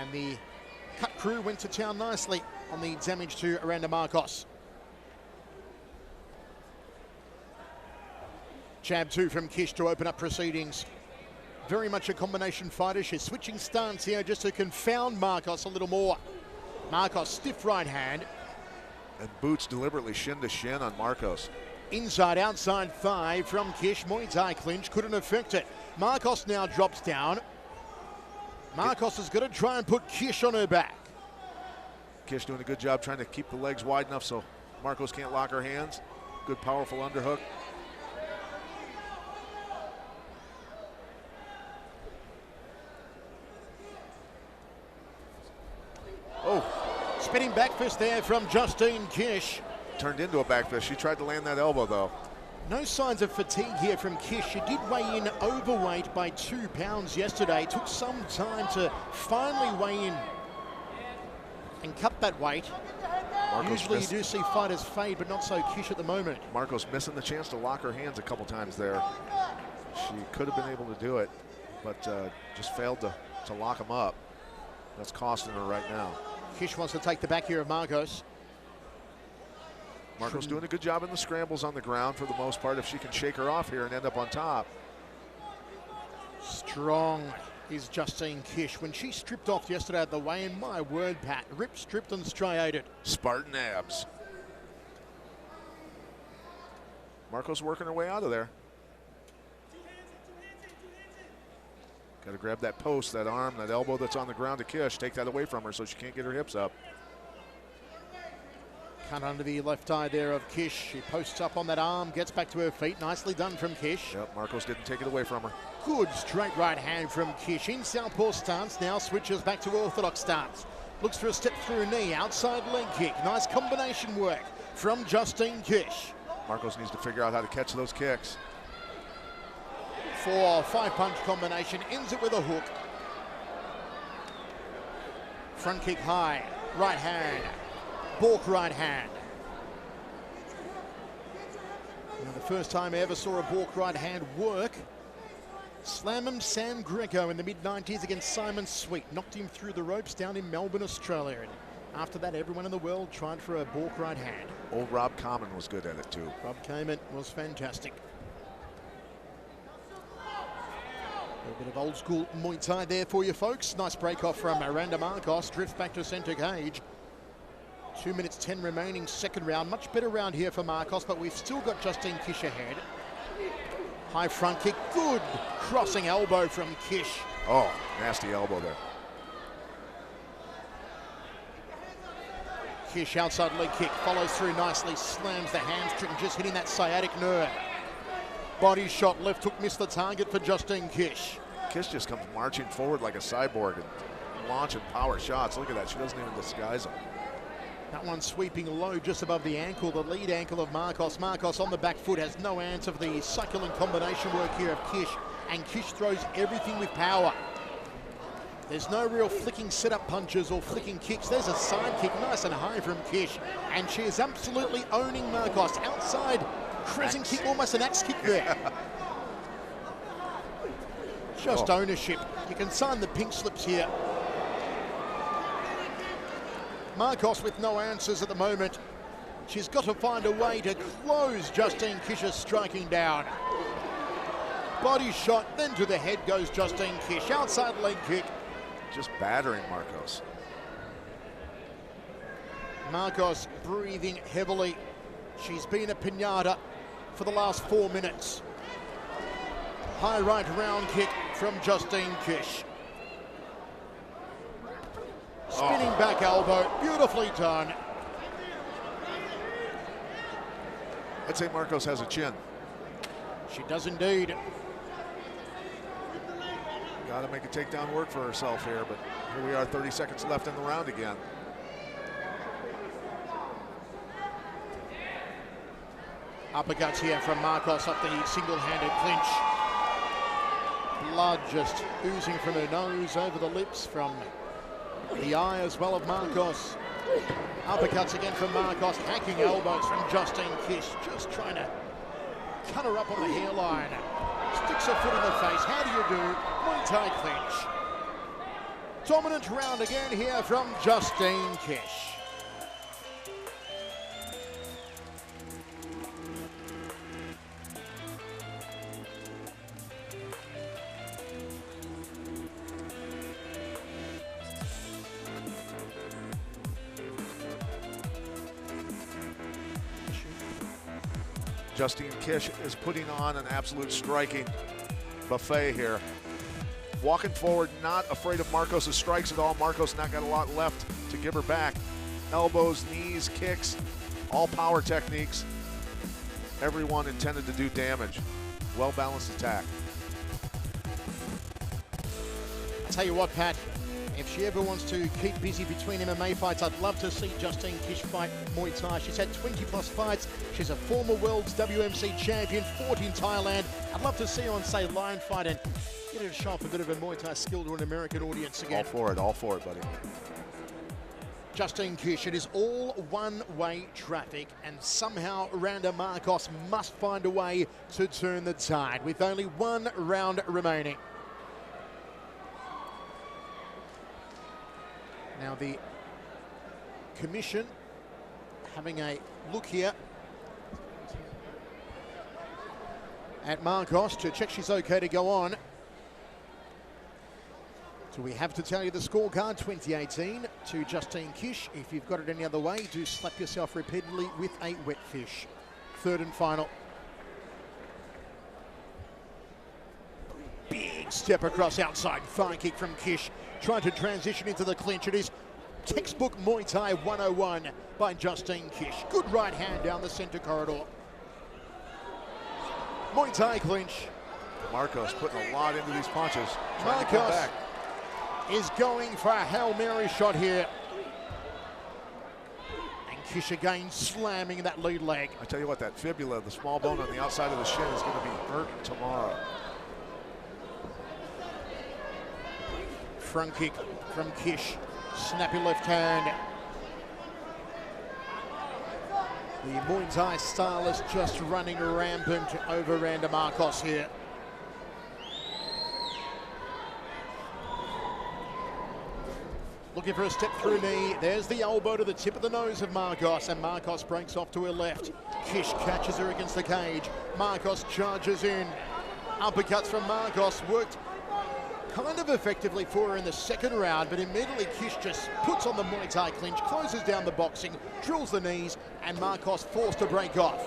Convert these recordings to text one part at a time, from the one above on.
And the cut crew went to town nicely on the damage to Randa Markos. Jab 2 from Kish to open up proceedings. Very much a combination fighter. She's switching stance here just to confound Markos a little more. Markos, stiff right hand. And boots deliberately shin to shin on Markos. Inside, outside thigh from Kish. Muay Thai clinch, couldn't affect it. Markos now drops down. Markos is going to try and put Kish on her back. Kish doing a good job trying to keep the legs wide enough so Markos can't lock her hands. Good, powerful underhook. Oh, spinning back fist there from Justine Kish. Turned into a back fist. She tried to land that elbow though. No signs of fatigue here from Kish. She did weigh in overweight by 2 pounds yesterday. It took some time to finally weigh in and cut that weight. Usually you do see fighters fade, but not so Kish at the moment. Markos missing the chance to lock her hands a couple times there. She could have been able to do it, but just failed to lock them up. That's costing her right now. Kish wants to take the back here of Markos. Markos doing a good job in the scrambles on the ground for the most part if she can shake her off here and end up on top. Strong is Justine Kish. When she stripped off yesterday at the weigh-in, my word, Pat, ripped, stripped and striated. Spartan abs. Markos working her way out of there. Got to grab that post, that arm, that elbow that's on the ground to Kish. Take that away from her so she can't get her hips up. Cut under the left eye there of Kish. She posts up on that arm, gets back to her feet. Nicely done from Kish. Yep, Markos didn't take it away from her. Good straight right hand from Kish. In southpaw stance, now switches back to orthodox stance. Looks for a step through knee, outside leg kick. Nice combination work from Justine Kish. Markos needs to figure out how to catch those kicks. 4 5-punch combination, ends it with a hook. Front kick high, right hand, balk right hand. Now, the first time I ever saw a balk right hand work, Slam Sam Greco in the mid-90s against Simon Sweet. Knocked him through the ropes down in Melbourne, Australia. And after that, everyone in the world tried for a balk right hand. Old Rob Kamen was good at it too. Rob Kamen was fantastic. A bit of old school Muay Thai there for you folks. Nice break off from Randa Markos. Drifts back to center cage. 2 minutes 10 remaining, second round. Much better round here for Markos, but we've still got Justine Kish ahead. High front kick, good crossing elbow from Kish. Oh, nasty elbow there. Kish outside leg kick, follows through nicely, slams the hamstring, just hitting that sciatic nerve. Body shot, left hook, missed the target for Justine Kish. Kish just comes marching forward like a cyborg and launching power shots. Look at that, she doesn't even disguise them. That one sweeping low just above the ankle, the lead ankle of Markos. Markos on the back foot has no answer for the succulent combination work here of Kish, and Kish throws everything with power. There's no real flicking setup punches or flicking kicks. There's a side kick, nice and high from Kish, and she is absolutely owning Markos. Outside crescent kick, almost an axe kick there. Just ownership. You can sign the pink slips here. Markos with no answers at the moment. She's got to find a way to close Justine Kish's striking down. Body shot, then to the head goes Justine Kish. Outside leg kick. Just battering Markos. Markos breathing heavily. She's been a pinata for the last 4 minutes. High right round kick from Justine Kish. Spinning back elbow, beautifully done. I'd say Markos has a chin. She does indeed. Got to make a takedown work for herself here, but here we are, 30 seconds left in the round again. Uppercuts here from Markos up the single-handed clinch. Blood just oozing from her nose, over the lips, from the eye as well of Markos. Uppercuts again from Markos, hacking elbows from Justine Kish, just trying to cut her up on the hairline. Sticks her foot in the face. How do you do? Muay Thai clinch. Dominant round again here from Justine Kish. Justine Kish is putting on an absolute striking buffet here. Walking forward, not afraid of Markos' strikes at all. Markos not got a lot left to give her back. Elbows, knees, kicks, all power techniques. Everyone intended to do damage. Well-balanced attack. I'll tell you what, Pat, if she ever wants to keep busy between MMA fights, I'd love to see Justine Kish fight Muay Thai. She's had 20+ fights. She's a former world's WMC champion, fought in Thailand. I'd love to see her on, say, Lion Fight and get her to show off a bit of a Muay Thai skill to an American audience again. All for it, buddy. Justine Kish, it is all one-way traffic, and somehow Randa Markos must find a way to turn the tide with only one round remaining. Now the commission having a look here at Markos to check she's okay to go on. So we have to tell you the scorecard, 2018 to Justine Kish. If you've got it any other way, do slap yourself repeatedly with a wet fish. Third and final. Big step across outside, thigh kick from Kish. Trying to transition into the clinch. It is textbook Muay Thai 101 by Justine Kish. Good right hand down the center corridor. Muay Thai clinch. Markos putting a lot into these punches. Trying to come Markos back. is going for a Hail Mary shot here. And Kish again slamming that lead leg. I tell you what, that fibula, the small bone on the outside of the shin, is going to be hurt tomorrow. Front kick from Kish. Snappy left hand. The Muay Thai stylist just running rampant over Randa Markos here. Looking for a step through knee. There's the elbow to the tip of the nose of Markos, and Markos breaks off to her left. Kish catches her against the cage. Markos charges in. Uppercuts from Markos worked kind of effectively for her in the second round, but immediately Kish just puts on the Muay Thai clinch, closes down the boxing, drills the knees, and Markos forced to break off.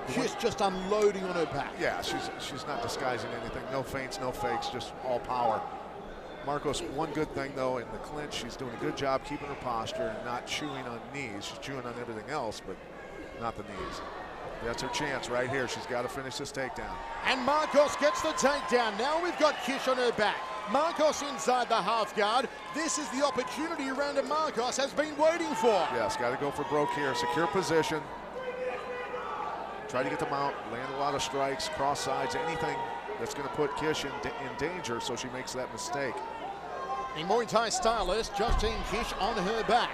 Kish just unloading on her back. Yeah, she's not disguising anything. No feints, no fakes, just all power. Markos, one good thing though, in the clinch, she's doing a good job keeping her posture and not chewing on knees. She's chewing on everything else, but not the knees. That's her chance right here. She's got to finish this takedown. And Markos gets the takedown. Now we've got Kish on her back. Markos inside the half guard. This is the opportunity Randa Markos has been waiting for. Yes, got to go for broke here. Secure position. Try to get them out, land a lot of strikes, cross sides, anything that's going to put Kish in danger so she makes that mistake. The Muay Thai stylist, Justine Kish, on her back.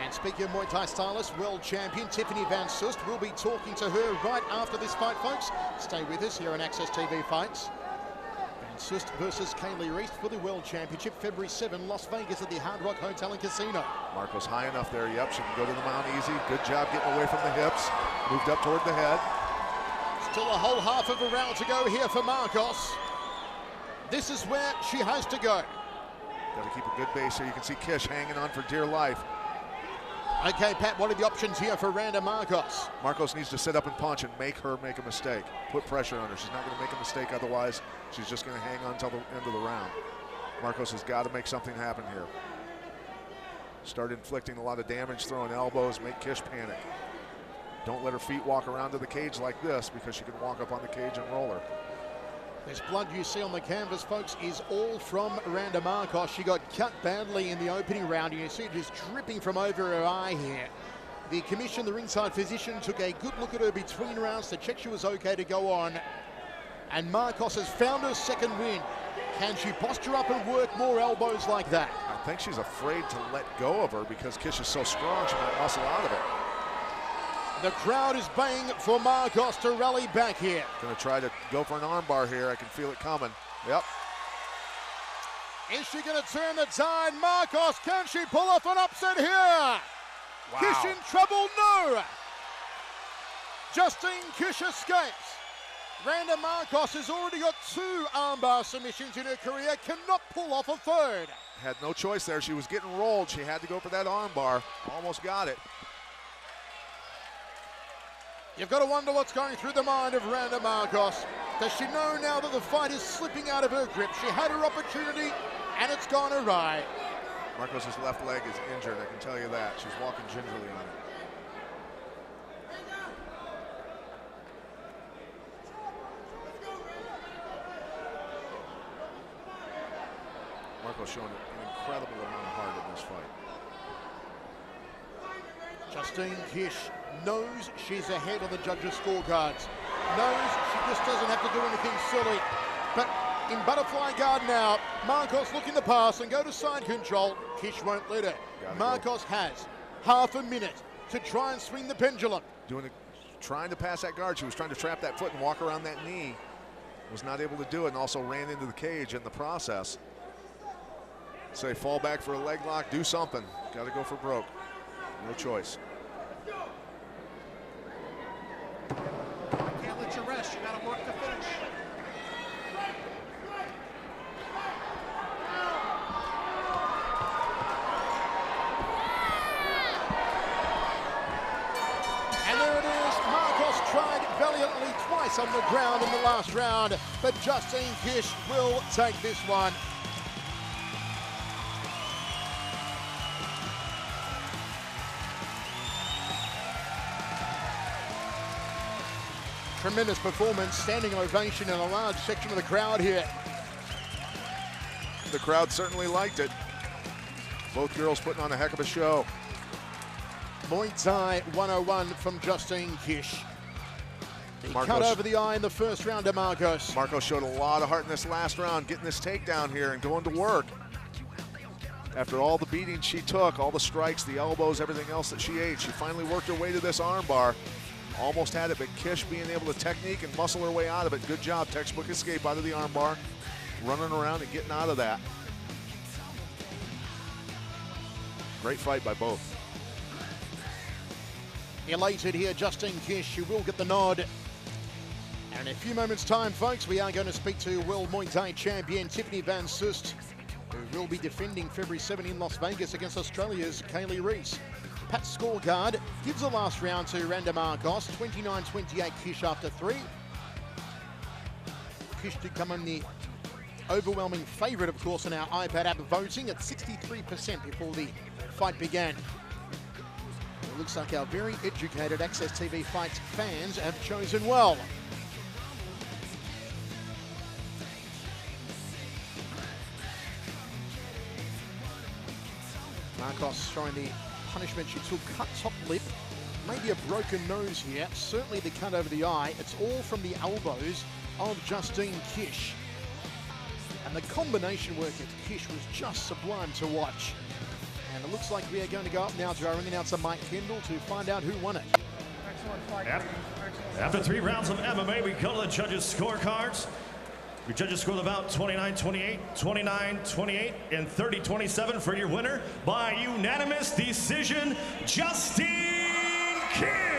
And speaking of Muay Thai stylist, world champion Tiffany Van Soest will be talking to her right after this fight, folks. Stay with us here on Access TV Fights. Van Soest versus Kaylee Reese for the World Championship, February 7, Las Vegas at the Hard Rock Hotel and Casino. Markos high enough there, yep, she can go to the mount easy. Good job getting away from the hips, moved up toward the head. Still a whole half of a round to go here for Markos. This is where she has to go. Got to keep a good base here. You can see Kish hanging on for dear life. Okay, Pat, what are the options here for Randa Markos? Markos needs to sit up and punch and make her make a mistake. Put pressure on her. She's not going to make a mistake otherwise. She's just going to hang on until the end of the round. Markos has got to make something happen here. Start inflicting a lot of damage, throwing elbows, make Kish panic. Don't let her feet walk around to the cage like this because she can walk up on the cage and roll her. This blood you see on the canvas, folks, is all from Randa Markos. She got cut badly in the opening round. You see it just dripping from over her eye here. The commission, the ringside physician, took a good look at her between rounds to check she was okay to go on. And Markos has found her second win. Can she posture up and work more elbows like that? I think she's afraid to let go of her because Kish is so strong, she might muscle out of it. The crowd is baying for Markos to rally back here. Gonna try to go for an armbar here. I can feel it coming. Yep. Is she going to turn the tide? Markos, can she pull off an upset here? Wow. Kish in trouble? No. Justine Kish escapes. Randa Markos has already got 2 armbar submissions in her career, cannot pull off a third. Had no choice there. She was getting rolled. She had to go for that armbar. Almost got it. You've got to wonder what's going through the mind of Randa Markos. Does she know now that the fight is slipping out of her grip? She had her opportunity, and it's gone awry. Markos' left leg is injured, I can tell you that. She's walking gingerly on it. Markos showing an incredible amount of heart in this fight. Justine Kish knows she's ahead on the judges' scorecards. Knows she just doesn't have to do anything silly. But in butterfly guard now, Markos looking to pass and go to side control. Kish won't let her. Markos has half a minute to try and swing the pendulum. Trying to pass that guard. She was trying to trap that foot and walk around that knee. Was not able to do it and also ran into the cage in the process. Say fall back for a leg lock, do something. Got to go for broke. No choice. Can't let you rest. You got to work to finish. And there it is. Markos tried valiantly twice on the ground in the last round, but Justine Kish will take this one. Tremendous performance, standing ovation in a large section of the crowd here. The crowd certainly liked it. Both girls putting on a heck of a show. Muay Thai 101 from Justine Kish. He Markos cut over the eye in the first round to Markos. Markos showed a lot of heart in this last round, getting this takedown here and going to work. After all the beating she took, all the strikes, the elbows, everything else that she ate, she finally worked her way to this armbar. Almost had it, but Kish being able to technique and muscle her way out of it. Good job, textbook escape out of the armbar. Running around and getting out of that. Great fight by both. Elated here, Justine Kish, who will get the nod. And in a few moments' time, folks, we are going to speak to World Muay Thai champion Tiffany Van Soest, who will be defending February 7 in Las Vegas against Australia's Kaylee Reese. Pat's scorecard gives the last round to Randa Markos, 29-28 Kish after 3. Kish did come in the overwhelming favourite, of course, in our iPad app voting at 63% before the fight began. It looks like our very educated Access TV Fights fans have chosen well. Markos showing the punishment she took, cut top lip, maybe a broken nose here, certainly the cut over the eye. It's all from the elbows of Justine Kish. And the combination work of Kish was just sublime to watch. And it looks like we are going to go up now to our ring announcer Mike Kendall to find out who won it. After 3 rounds of MMA, we go to the judges' scorecards. Your judges scored about 29-28, 29-28, and 30-27 for your winner by unanimous decision, Justine Kish.